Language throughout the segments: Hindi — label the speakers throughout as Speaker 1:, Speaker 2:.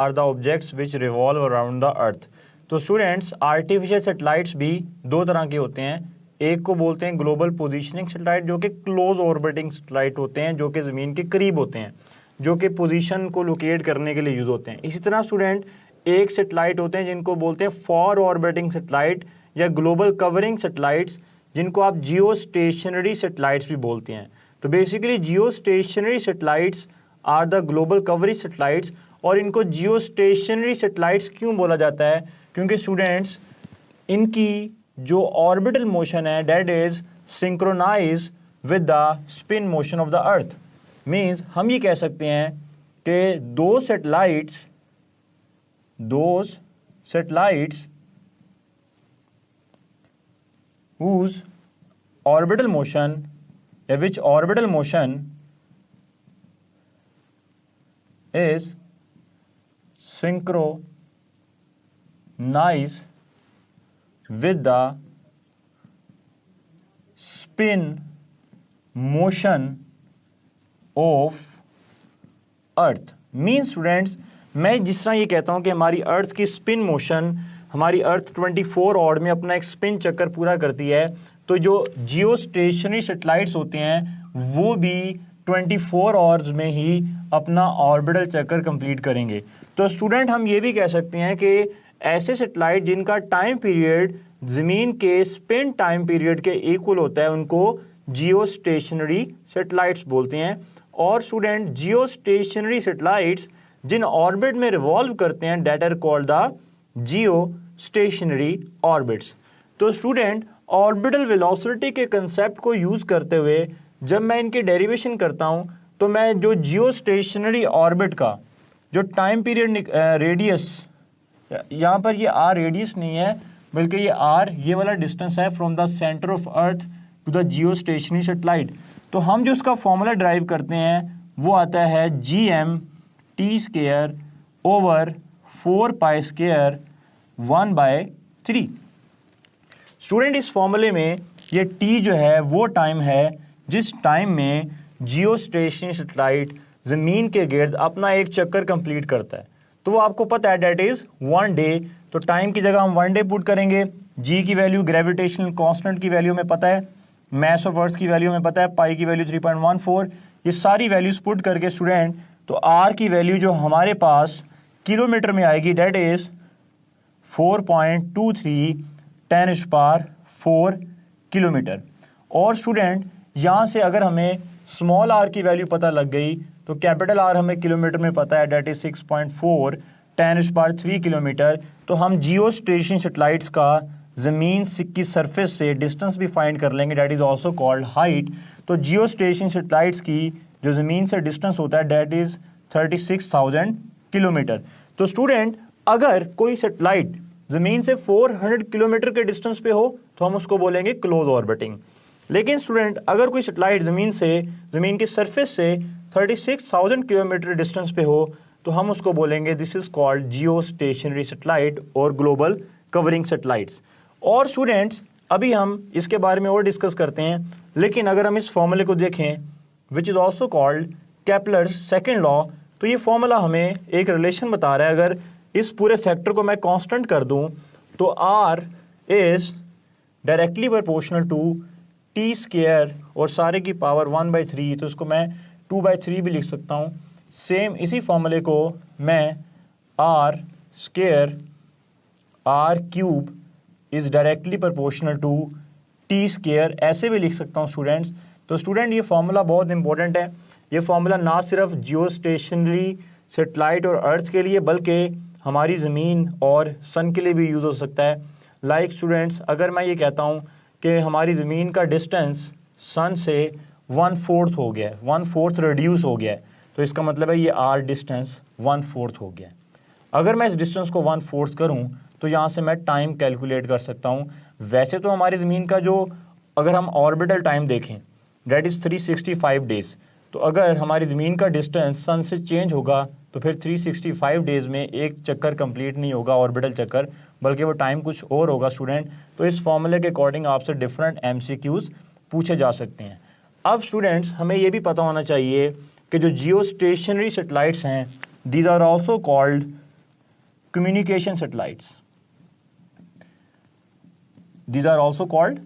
Speaker 1: Are the objects which revolve around the earth. तो स्टूडेंट्स आर्टिफिशियल सैटेलाइट्स भी दो तरह के होते हैं। एक को बोलते हैं ग्लोबल पोजीशनिंग सैटेलाइट, जो कि क्लोज ऑर्बिटिंग सैटेलाइट होते हैं, जो कि ज़मीन के करीब होते हैं, जो कि पोजीशन को लोकेट करने के लिए यूज़ होते हैं। इसी तरह स्टूडेंट एक सैटेलाइट होते हैं जिनको बोलते हैं फॉर ऑर्बिटिंग सैटेलाइट या ग्लोबल कवरिंग सैटेलाइट्स, जिनको आप जियो स्टेशनरी सैटेलाइट्स भी बोलते हैं। तो basically geostationary satellites are the global coverage satellites. और इनको जियो स्टेशनरी सैटेलाइट्स क्यों बोला जाता है? क्योंकि स्टूडेंट्स इनकी जो ऑर्बिटल मोशन है that is synchronise with the spin motion of the earth. Means हम ये कह सकते हैं कि दो सैटेलाइट्स whose orbital motion या which orbital motion is synchronized with the spin motion of earth. Mean students मैं जिस तरह ये कहता हूं कि हमारी अर्थ की स्पिन मोशन, हमारी अर्थ 24 आवर में अपना एक स्पिन चक्कर पूरा करती है, तो जो जियो स्टेशनरी सैटेलाइट्स होते हैं वो भी 24 आवर्स में ही अपना ऑर्बिटल चक्कर कंप्लीट करेंगे। तो स्टूडेंट हम ये भी कह सकते हैं कि ऐसे सैटेलाइट जिनका टाइम पीरियड ज़मीन के स्पिन टाइम पीरियड के इक्वल होता है उनको जियो स्टेशनरी सैटेलाइट्स बोलते हैं। और स्टूडेंट जियो स्टेशनरी सैटेलाइट्स जिन ऑर्बिट में रिवॉल्व करते हैं that are called the geostationary orbits. तो स्टूडेंट ऑर्बिटल वेलोसिटी के कंसेप्ट को यूज करते हुए जब मैं इनकी डेरिवेशन करता हूं तो मैं जो जियो स्टेशनरी ऑर्बिट का जो टाइम पीरियड रेडियस, यहाँ पर ये आर रेडियस नहीं है बल्कि ये आर ये वाला डिस्टेंस है from the centre of earth to the geostationary satellite. तो हम जो उसका फॉर्मूला ड्राइव करते हैं वो आता है GM/T² ओवर 4π² 1/3। स्टूडेंट इस फॉर्मूले में ये T जो है वो टाइम है जिस टाइम में जियो स्टेशनरी सैटेलाइट ज़मीन के गिर्द अपना एक चक्कर कंप्लीट करता है। तो वो आपको पता है डेट इज़ 1 डे। तो टाइम की जगह हम 1 डे पुट करेंगे। G की वैल्यू ग्रेविटेशनल कांस्टेंट की वैल्यू में पता है, मैस ऑफ अर्थ की वैल्यू में पता है, पाई की वैल्यू 3.14, ये सारी वैल्यूज पुट करके स्टूडेंट तो आर की वैल्यू जो हमारे पास किलोमीटर में आएगी डेट इज 4.23 10⁴ किलोमीटर। और स्टूडेंट यहाँ से अगर हमें स्मॉल आर की वैल्यू पता लग गई तो कैपिटल आर हमें किलोमीटर में पता है डेट इज 6.4 10⁻³ किलोमीटर। तो हम जियो स्टेशन सैटेलाइट्स का ज़मीन की सरफेस से डिस्टेंस भी फाइंड कर लेंगे that is also called height. तो जियो स्टेशन सैटेलाइट्स की जो ज़मीन से डिस्टेंस होता है डेट इज़ 36,000 किलोमीटर। तो स्टूडेंट अगर कोई सैटेलाइट ज़मीन से 400 किलोमीटर के डिस्टेंस पे हो तो हम उसको बोलेंगे क्लोज ऑर्बिटिंग। लेकिन स्टूडेंट अगर कोई सैटेलाइट ज़मीन की सरफेस से 36,000 किलोमीटर डिस्टेंस पे हो तो हम उसको बोलेंगे this is called Jio stationery satellite और ग्लोबल कवरिंग सैटेलाइट्स। और स्टूडेंट्स अभी हम इसके बारे में और डिस्कस करते हैं, लेकिन अगर हम इस फॉर्मूले को देखें which is also called Kepler's second law, तो ये फॉर्मूला हमें एक रिलेशन बता रहा है। अगर इस पूरे फैक्टर को मैं कांस्टेंट कर दूं तो R is directly proportional to T² और सारे की पावर 1/3, तो इसको मैं 2/3 भी लिख सकता हूँ। सेम इसी फॉर्मूले को मैं R² R³ is directly proportional to T² ऐसे भी लिख सकता हूँ स्टूडेंट्स। तो स्टूडेंट ये फार्मूला बहुत इंपॉर्टेंट है। ये फार्मूला ना सिर्फ जियो स्टेशनरी सैटेलाइट और अर्थ के लिए बल्कि हमारी ज़मीन और सन के लिए भी यूज़ हो सकता है। लाइक स्टूडेंट्स अगर मैं ये कहता हूँ कि हमारी ज़मीन का डिस्टेंस सन से 1/4 हो गया है, 1/4 रिड्यूस हो गया है, तो इसका मतलब है ये आर डिस्टेंस 1/4 हो गया है। अगर मैं इस डिस्टेंस को 1/4 करूँ तो यहाँ से मैं टाइम कैलकुलेट कर सकता हूँ। वैसे तो हमारी ज़मीन का जो अगर हम ऑर्बिटल टाइम देखें डेट इज़ 365 डेज़, तो अगर हमारी ज़मीन का डिस्टेंस सन से चेंज होगा तो फिर 365 डेज़ में एक चक्कर कंप्लीट नहीं होगा ऑर्बिटल चक्कर, बल्कि वो टाइम कुछ और होगा स्टूडेंट। तो इस फॉर्मूले के अकॉर्डिंग आपसे डिफरेंट MCQs पूछे जा सकते हैं। अब स्टूडेंट्स हमें ये भी पता होना चाहिए कि जो जियो स्टेशनरी सैटेलाइट्स हैं these are also called communication satellites. These are also called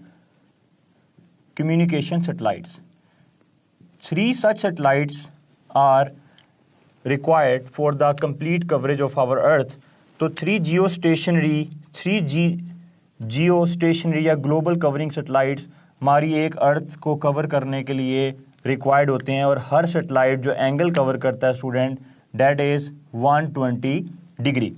Speaker 1: communication satellites. 3 such satellites are required for the complete coverage of our Earth. तो 3 geostationary या global covering satellites हमारी एक अर्थ को कवर करने के लिए रिक्वायर्ड होते हैं, और हर सैटेलाइट जो एंगल कवर करता है स्टूडेंट, डेट इज 120 डिग्री।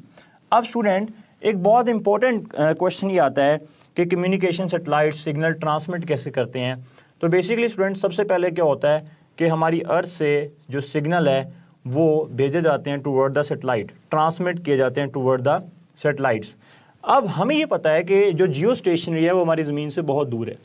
Speaker 1: अब स्टूडेंट एक बहुत इंपॉर्टेंट क्वेश्चन ये आता है कि कम्युनिकेशन सैटेलाइट सिग्नल ट्रांसमिट कैसे करते हैं। तो बेसिकली स्टूडेंट सबसे पहले क्या होता है कि हमारी अर्थ से जो सिग्नल है वो भेजे जाते हैं टूवर्ड द सैटेलाइट, ट्रांसमिट किए जाते हैं टूवर्ड द सैटेलाइट्स। अब हमें ये पता है कि जो जियो स्टेशनरी है वो हमारी ज़मीन से बहुत दूर है,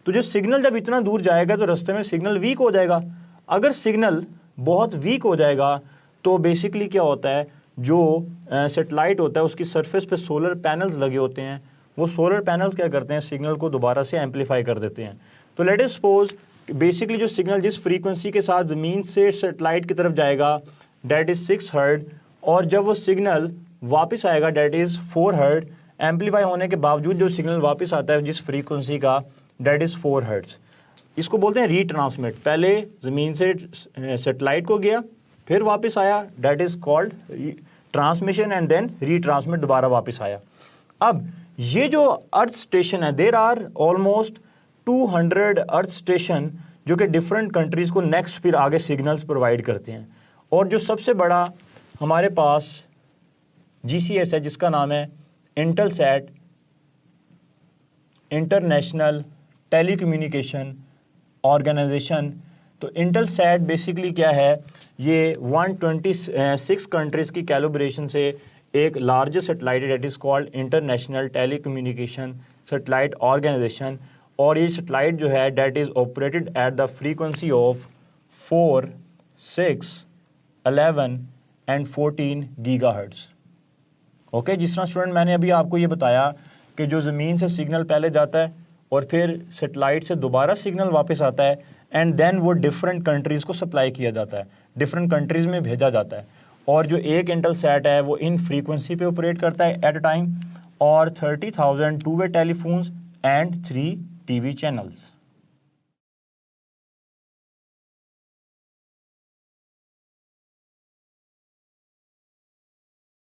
Speaker 1: तो जो सिग्नल जब इतना दूर जाएगा तो रास्ते में सिग्नल वीक हो जाएगा। अगर सिग्नल बहुत वीक हो जाएगा तो बेसिकली क्या होता है, जो सैटेलाइट होता है उसकी सरफेस पे सोलर पैनल्स लगे होते हैं, वो सोलर पैनल्स क्या करते हैं, सिग्नल को दोबारा से एम्पलीफाई कर देते हैं। तो लेट अस सपोज बेसिकली जो सिग्नल जिस फ्रीक्वेंसी के साथ ज़मीन से सैटेलाइट की तरफ जाएगा डेट इज़ 6 हर्ट्ज, और जब वो सिग्नल वापस आएगा डेट इज़ 4 हर्ट्ज। एम्पलीफाई होने के बावजूद जो सिग्नल वापस आता है जिस फ्रीक्वेंसी का, डेट इज़ 4 हर्ट्ज। इसको बोलते हैं रीट्रांसमिट। पहले ज़मीन से सैटेलाइट को गया, फिर वापस आया, that is called transmission, and then retransmit, दोबारा वापस आया। अब ये जो अर्थ स्टेशन है, there are almost 200 earth station जो कि डिफरेंट कंट्रीज़ को नेक्स्ट फिर आगे सिग्नल्स प्रोवाइड करते हैं। और जो सबसे बड़ा हमारे पास GCS है जिसका नाम है इंटेलसैट, इंटरनेशनल टेलीकम्युनिकेशन ऑर्गेनाइजेशन। तो इंटेलसैट बेसिकली क्या है, ये 126 कंट्रीज़ की कैलिब्रेशन से एक लार्जेस्ट सैटेलाइट है, that is called international telecommunication satellite organisation. और ये सैटेलाइट जो है that is operated at the frequency of 4, 6, 11 and 14 gigahertz. Okay, जिस तरह स्टूडेंट मैंने अभी आपको ये बताया कि जो ज़मीन से सिग्नल पहले जाता है और फिर सैटेलाइट से दोबारा सिग्नल वापस आता है, एंड देन वो डिफरेंट कंट्रीज़ को सप्लाई किया जाता है, डिफरेंट कंट्रीज़ में भेजा जाता है। और जो एक इंटेलसैट है वो इन फ्रीक्वेंसी पे ऑपरेट करता है एट अ टाइम, और 30,000 two way telephones and 3 TV channels.